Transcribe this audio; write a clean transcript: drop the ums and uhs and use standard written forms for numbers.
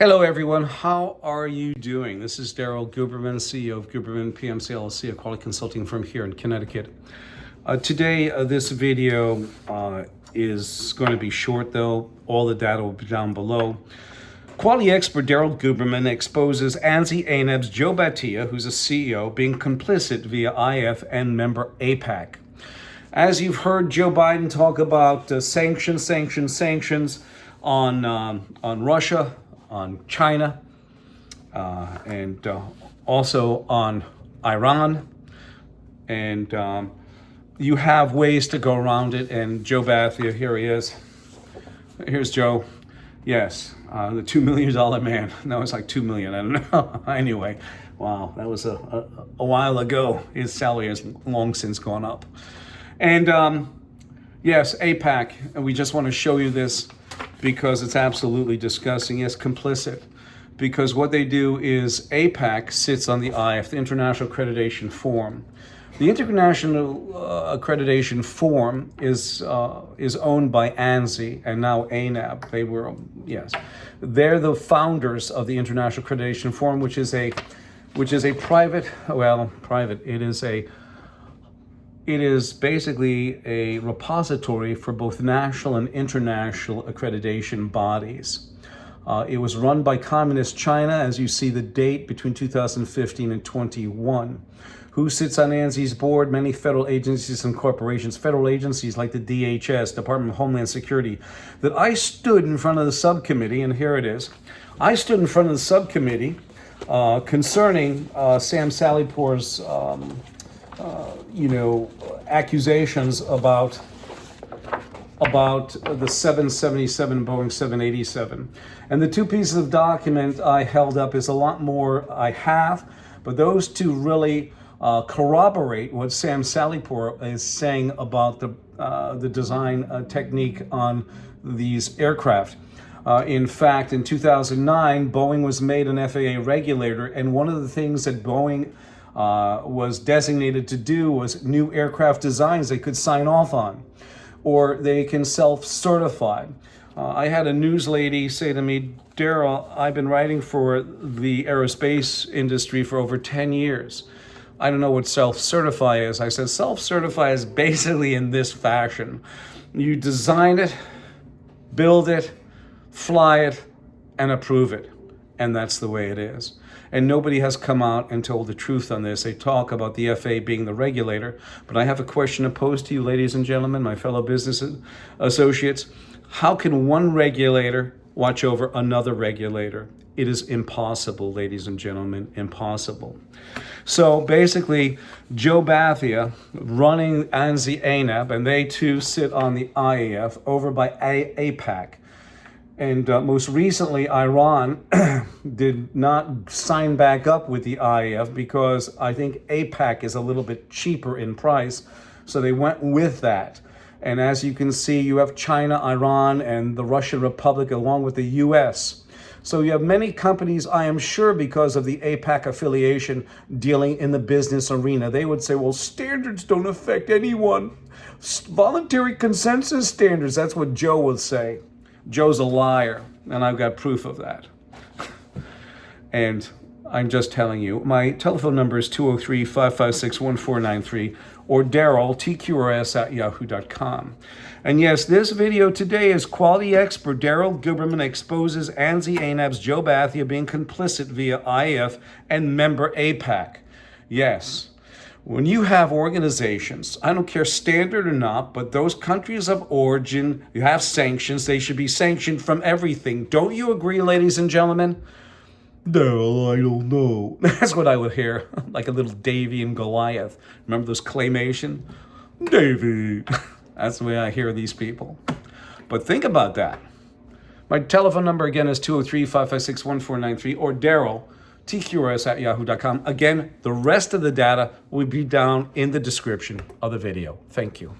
Hello everyone, how are you doing? This is Daryl Guberman, CEO of Guberman PMC LLC, a quality consulting firm here in Connecticut. Today, this video is going to be short though. All the data will be down below. Quality expert Daryl Guberman exposes ANSI-ANAB's Joe Bhatia, who's a CEO, being complicit via IAF and member APAC. As you've heard Joe Biden talk about sanctions on Russia, on China, and also on Iran. And you have ways to go around it. And Joe Bhatia, here he is. Here's Joe. Yes, the $2 million man. No, it's like 2 million, I don't know. Anyway, wow, that was a while ago. His salary has long since gone up. And yes, APAC, and we just want to show you this because it's absolutely disgusting. Yes, complicit. Because what they do is APAC sits on the IAF, the International Accreditation Forum. The International Accreditation Forum is owned by ANSI and now ANAB. They're the founders of the International Accreditation Forum, which is a private. It is basically a repository for both national and international accreditation bodies. It was run by Communist China, as you see the date, between 2015 and 21. Who sits on ANSI's board? Many federal agencies and corporations, federal agencies like the DHS, Department of Homeland Security, that I stood in front of the subcommittee, and here it is. I stood in front of the subcommittee concerning Sam Salipor's accusations about the 777 Boeing 787. And the two pieces of document I held up is a lot more I have, but those two really corroborate what Sam Salipor is saying about the design technique on these aircraft. In fact, in 2009, Boeing was made an FAA regulator, and one of the things that Boeing was designated to do was new aircraft designs they could sign off on, or they can self-certify. I had a news lady say to me, Daryl, I've been writing for the aerospace industry for over 10 years. I don't know what self-certify is. I said, self-certify is basically in this fashion. You design it, build it, fly it, and approve it. And that's the way it is. And nobody has come out and told the truth on this. They talk about the FAA being the regulator, but I have a question to pose to you, ladies and gentlemen, my fellow business associates. How can one regulator watch over another regulator? It is impossible, ladies and gentlemen, impossible. So basically, Joe Bhatia running ANSI-ANAB, and they too sit on the IAF over by APAC. And most recently, Iran did not sign back up with the IAF because I think APAC is a little bit cheaper in price. So they went with that. And as you can see, you have China, Iran, and the Russian Republic, along with the US. So you have many companies, I am sure, because of the APAC affiliation, dealing in the business arena. They would say, well, standards don't affect anyone. Voluntary consensus standards, that's what Joe would say. Joe's a liar, and I've got proof of that. And I'm just telling you. My telephone number is 203-556-1493 or Daryl, TQRS@yahoo.com. And yes, this video today is quality expert Daryl Guberman exposes ANSI-ANAB's Joe Bhatia being complicit via IAF and member APAC. Yes. When you have organizations, I don't care standard or not, but those countries of origin, you have sanctions, they should be sanctioned from everything. Don't you agree, ladies and gentlemen? No, I don't know. That's what I would hear, like a little Davy and Goliath. Remember those claymation? Davy. That's the way I hear these people. But think about that. My telephone number again is 203-556-1493 or Daryl, TQRS@yahoo.com. Again, the rest of the data will be down in the description of the video. Thank you.